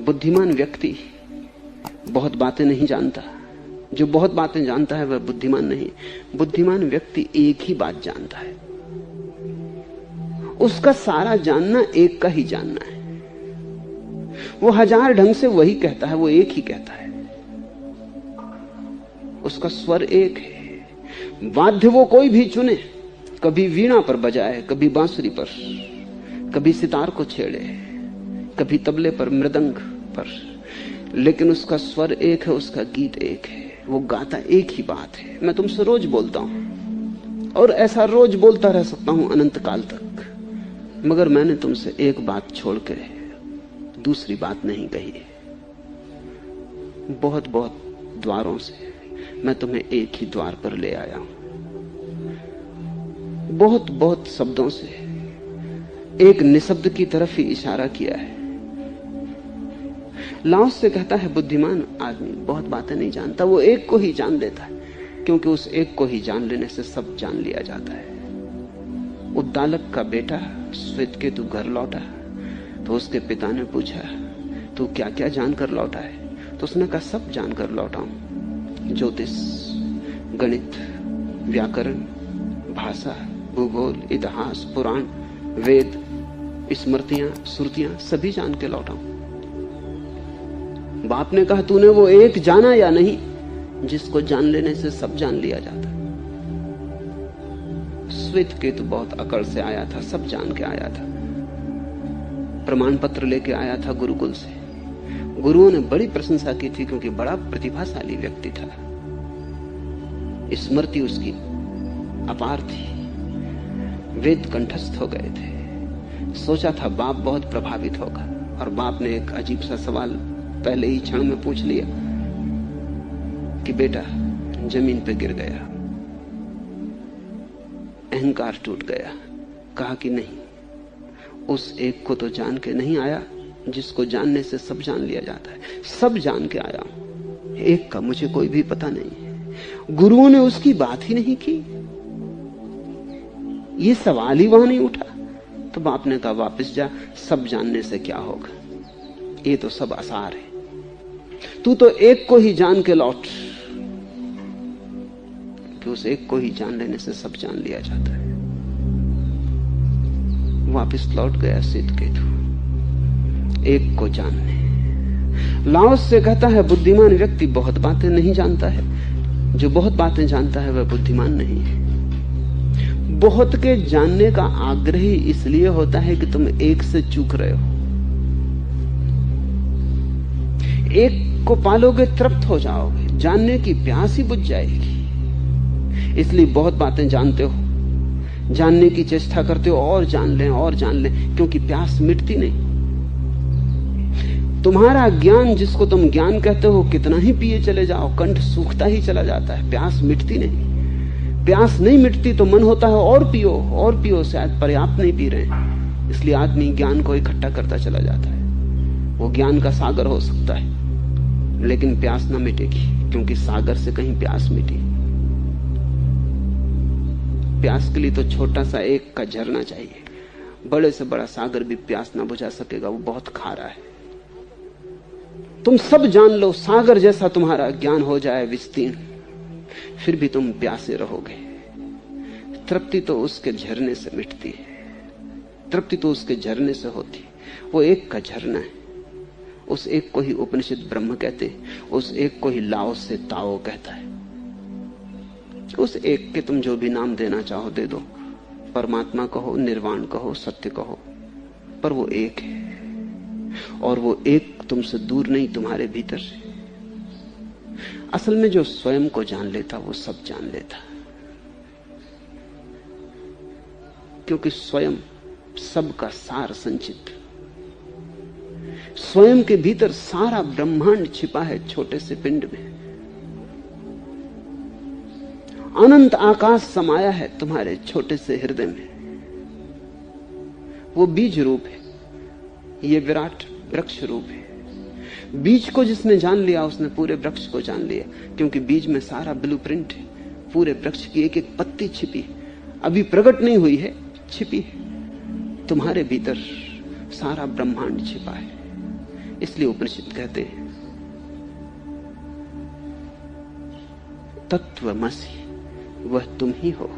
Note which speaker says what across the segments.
Speaker 1: बुद्धिमान व्यक्ति बहुत बातें नहीं जानता। जो बहुत बातें जानता है वह बुद्धिमान नहीं। बुद्धिमान व्यक्ति एक ही बात जानता है। उसका सारा जानना एक का ही जानना है। वो हजार ढंग से वही कहता है, वो एक ही कहता है। उसका स्वर एक है। वाद्य वो कोई भी चुने, कभी वीणा पर बजाए, कभी बांसुरी पर, कभी सितार को छेड़े, कभी तबले पर, मृदंग पर, लेकिन उसका स्वर एक है, उसका गीत एक है। वो गाता एक ही बात है। मैं तुमसे रोज बोलता हूं और ऐसा रोज बोलता रह सकता हूं अनंत काल तक, मगर मैंने तुमसे एक बात छोड़ के दूसरी बात नहीं कही है। बहुत बहुत द्वारों से मैं तुम्हें एक ही द्वार पर ले आया हूं। बहुत बहुत शब्दों से एक निशब्द की तरफ ही इशारा किया है। लाओस से कहता है बुद्धिमान आदमी बहुत बातें नहीं जानता, वो एक को ही जान लेता है, क्योंकि उस एक को ही जान लेने से सब जान लिया जाता है। उद्दालक का बेटा श्वेतकेतु घर लौटा तो उसके पिता ने पूछा, तू क्या क्या जानकर लौटा है? तो उसने कहा, सब जानकर लौटा हूं। ज्योतिष, गणित, व्याकरण, भाषा, भूगोल, इतिहास, पुराण, वेद, स्मृतियां, श्रुतियां सभी जान के लौटा हूं। बाप ने कहा, तूने वो एक जाना या नहीं जिसको जान लेने से सब जान लिया जाता? श्वेतकेतु बहुत अकड़ से आया था, सब जान के आया था। प्रमाण पत्र लेके आया था गुरुकुल से। गुरुओं ने बड़ी प्रशंसा की थी क्योंकि बड़ा प्रतिभाशाली व्यक्ति था। स्मृति उसकी अपार थी, वेद कंठस्थ हो गए थे। सोचा था बाप बहुत प्रभावित होगा, और बाप ने एक अजीब सा सवाल पहले ही क्षण में पूछ लिया कि बेटा जमीन पे गिर गया, अहंकार टूट गया। कहा कि नहीं, उस एक को तो जान के नहीं आया जिसको जानने से सब जान लिया जाता है। सब जान के आया हूं, एक का मुझे कोई भी पता नहीं है। गुरुओं ने उसकी बात ही नहीं की, ये सवाल ही वहां नहीं उठा। तो बाप ने कहा, वापस जा, सब जानने से क्या होगा, ये तो सब आसार है। तू तो एक को ही जान के लौट, कि उस एक को ही जान लेने से सब जान लिया जाता है। वापस लौट गया श्वेतकेतु एक को जानने। लाओस से कहता है बुद्धिमान व्यक्ति बहुत बातें नहीं जानता है, जो बहुत बातें जानता है वह बुद्धिमान नहीं है। बहुत के जानने का आग्रह ही इसलिए होता है कि तुम एक से चूक रहे हो। एक को पालोगे तृप्त हो जाओगे, जानने की प्यास ही बुझ जाएगी। इसलिए बहुत बातें जानते हो, जानने की चेष्टा करते हो, और जान लें, क्योंकि प्यास मिटती नहीं। तुम्हारा ज्ञान, जिसको तुम ज्ञान कहते हो, कितना ही पिए चले जाओ, कंठ सूखता ही चला जाता है, प्यास मिटती नहीं। प्यास नहीं मिटती तो मन होता है और पियो, शायद पर्याप्त नहीं पी रहे। इसलिए आदमी ज्ञान को इकट्ठा करता चला जाता है। वो ज्ञान का सागर हो सकता है, लेकिन प्यास ना मिटेगी, क्योंकि सागर से कहीं प्यास मिटी। प्यास के लिए तो छोटा सा एक का झरना चाहिए, बड़े से बड़ा सागर भी प्यास ना बुझा सकेगा, वो बहुत खारा है। तुम सब जान लो, सागर जैसा तुम्हारा ज्ञान हो जाए विस्तीर्ण, फिर भी तुम प्यासे रहोगे। तृप्ति तो उसके झरने से मिटती है, तृप्ति तो उसके झरने से होती। वो एक का झरना है। उस एक को ही उपनिषद ब्रह्म कहते, उस एक को ही लाओस से ताओ कहता है। उस एक के तुम जो भी नाम देना चाहो दे दो, परमात्मा कहो, निर्वाण कहो, सत्य कहो, पर वो एक है। और वो एक तुमसे दूर नहीं, तुम्हारे भीतर से। असल में जो स्वयं को जान लेता वो सब जान लेता, क्योंकि स्वयं सबका सार संचित। स्वयं के भीतर सारा ब्रह्मांड छिपा है छोटे से पिंड में। अनंत आकाश समाया है तुम्हारे छोटे से हृदय में। वो बीज रूप है, ये विराट वृक्ष रूप है। बीज को जिसने जान लिया उसने पूरे वृक्ष को जान लिया, क्योंकि बीज में सारा ब्लूप्रिंट है। पूरे वृक्ष की एक एक पत्ती छिपी, अभी प्रकट नहीं हुई है, छिपी है। तुम्हारे भीतर सारा ब्रह्मांड छिपा है। इसलिए उपनिषद कहते हैं तत्वमसि, वह तुम ही हो।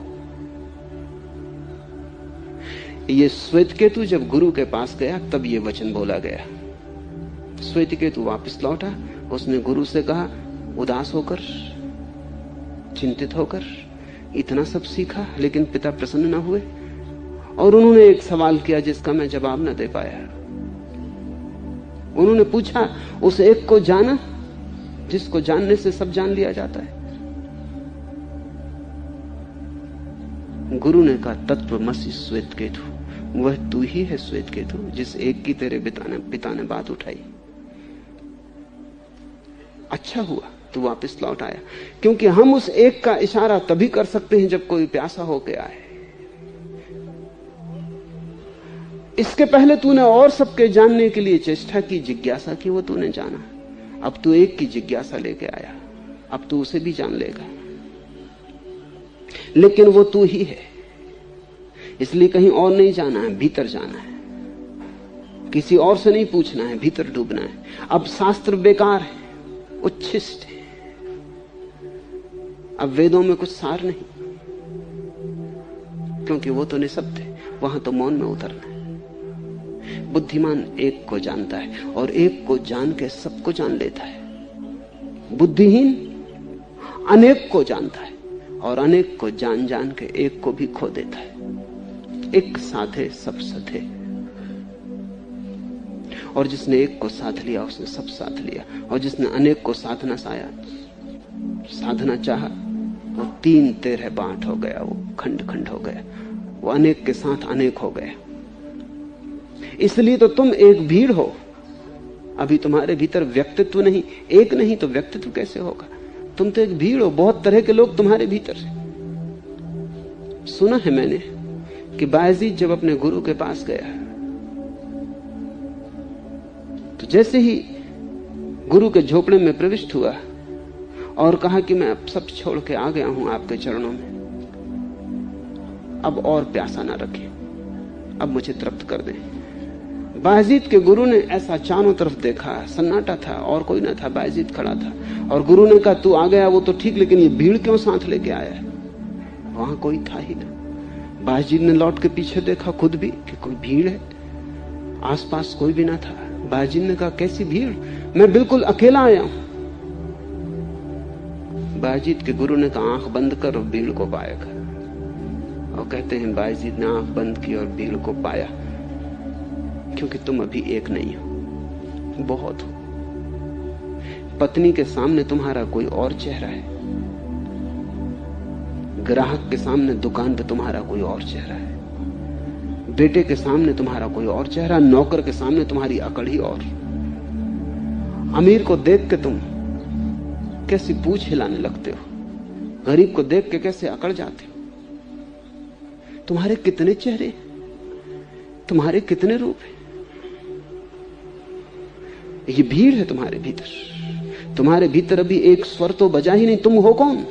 Speaker 1: ये श्वेतकेतु जब गुरु के पास गया तब ये वचन बोला गया। श्वेतकेतु वापस लौटा, उसने गुरु से कहा, उदास होकर, चिंतित होकर इतना सब सीखा, लेकिन पिता प्रसन्न न हुए। और उन्होंने एक सवाल किया जिसका मैं जवाब न दे पाया। उन्होंने पूछा, उस एक को जाना जिसको जानने से सब जान लिया जाता है? गुरु ने कहा, तत्वमसि श्वेतकेतु, वह तू ही है श्वेतकेतु, जिस एक की तेरे पिता ने बात उठाई। अच्छा हुआ तू वापस लौट आया, क्योंकि हम उस एक का इशारा तभी कर सकते हैं जब कोई प्यासा होके आए। इसके पहले तूने और सबके जानने के लिए चेष्टा की, जिज्ञासा की, वो तूने जाना। अब तू एक की जिज्ञासा लेके आया, अब तू उसे भी जान लेगा, लेकिन वो तू ही है। इसलिए कहीं और नहीं जाना है, भीतर जाना है। किसी और से नहीं पूछना है, भीतर डूबना है। अब शास्त्र बेकार है, उच्छिष्ट है। अब वेदों में कुछ सार नहीं, क्योंकि वो तो निःशब्द है, वहां तो मौन में उतरना है। बुद्धिमान एक को जानता है और एक को जान के सबको जान लेता है। बुद्धिहीन अनेक को जानता है और अनेक को जान जान के एक को भी खो देता है। एक साधे सब सधे, और जिसने एक को साध लिया उसने सब साध लिया, और जिसने अनेक को साधना चाहा वो 3 13 बांट हो गया, वो खंड खंड हो गया, वो अनेक के साथ अनेक हो गया। इसलिए तो तुम एक भीड़ हो। अभी तुम्हारे भीतर व्यक्तित्व नहीं, एक नहीं तो व्यक्तित्व कैसे होगा? तुम तो एक भीड़ हो, बहुत तरह के लोग तुम्हारे भीतर हैं। सुना है मैंने कि बायजीद जब अपने गुरु के पास गया तो जैसे ही गुरु के झोपड़े में प्रविष्ट हुआ और कहा कि मैं अब सब छोड़ के आ गया हूं आपके चरणों में, अब और प्यासा ना रखे, अब मुझे तृप्त कर दें। बायजीद के गुरु ने ऐसा चारों तरफ देखा, सन्नाटा था और कोई ना था, बायजीद खड़ा था। और गुरु ने कहा, तू आ गया वो तो ठीक, लेकिन ये भीड़ क्यों साथ लेके आया है? वहां कोई था ही ना। बायजीद ने लौट के पीछे देखा खुद भी कि कोई भीड़ है, आसपास कोई भी ना था। बायजीद ने कहा, कैसी भीड़, मैं बिल्कुल अकेला आया हूं। बायजीद के गुरु ने कहा, आंख बंद कर और भीड़ को पाएगा। और कहते हैं बायजीद ने आंख बंद की और भीड़ को पाया, क्योंकि तुम अभी एक नहीं हो, बहुत हो। पत्नी के सामने तुम्हारा कोई और चेहरा है, ग्राहक के सामने दुकान पे तुम्हारा कोई और चेहरा है, बेटे के सामने तुम्हारा कोई और चेहरा, नौकर के सामने तुम्हारी अकड़ ही और। अमीर को देख के तुम कैसी पूंछ हिलाने लगते हो, गरीब को देख के कैसे अकड़ जाते हो। तुम्हारे कितने चेहरे, तुम्हारे कितने रूप हैं। ये भीड़ है तुम्हारे भीतर। तुम्हारे भीतर अभी एक स्वर तो बजा ही नहीं, तुम हो कौन?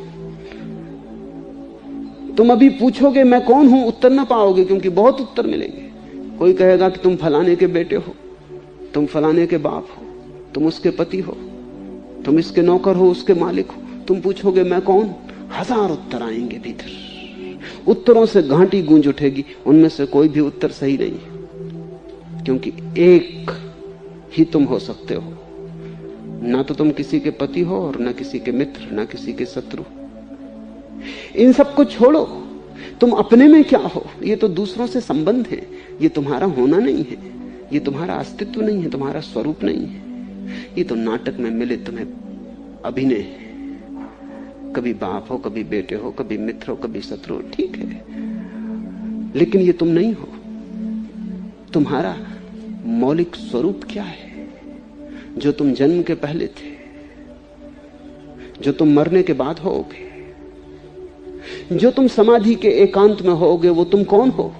Speaker 1: तुम अभी पूछोगे मैं कौन हूं, उत्तर ना पाओगे, क्योंकि बहुत उत्तर मिलेंगे। कोई कहेगा कि तुम फलाने के बेटे हो, तुम फलाने के बाप हो, तुम उसके पति हो, तुम इसके नौकर हो, उसके मालिक हो। तुम पूछोगे मैं कौन, 1000 उत्तर आएंगे भीतर। उत्तरों से घाटी गूंज उठेगी, उनमें से कोई भी उत्तर सही नहीं है, क्योंकि एक ही तुम हो सकते हो। ना तो तुम किसी के पति हो और ना किसी के मित्र, ना किसी के शत्रु। इन सब को छोड़ो, तुम अपने में क्या हो? ये तो दूसरों से संबंध है, ये तुम्हारा होना नहीं है, ये तुम्हारा अस्तित्व नहीं है, तुम्हारा स्वरूप नहीं है। ये तो नाटक में मिले तुम्हें अभिनय है। कभी बाप हो, कभी बेटे हो, कभी मित्र हो, कभी शत्रु हो, ठीक है, लेकिन ये तुम नहीं हो। तुम्हारा मौलिक स्वरूप क्या है, जो तुम जन्म के पहले थे, जो तुम मरने के बाद होगे, जो तुम समाधि के एकांत में होगे, वो तुम कौन हो?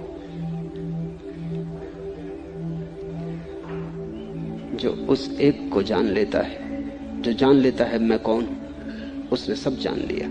Speaker 1: जो उस एक को जान लेता है, जो जान लेता है मैं कौन हूं, उसने सब जान लिया।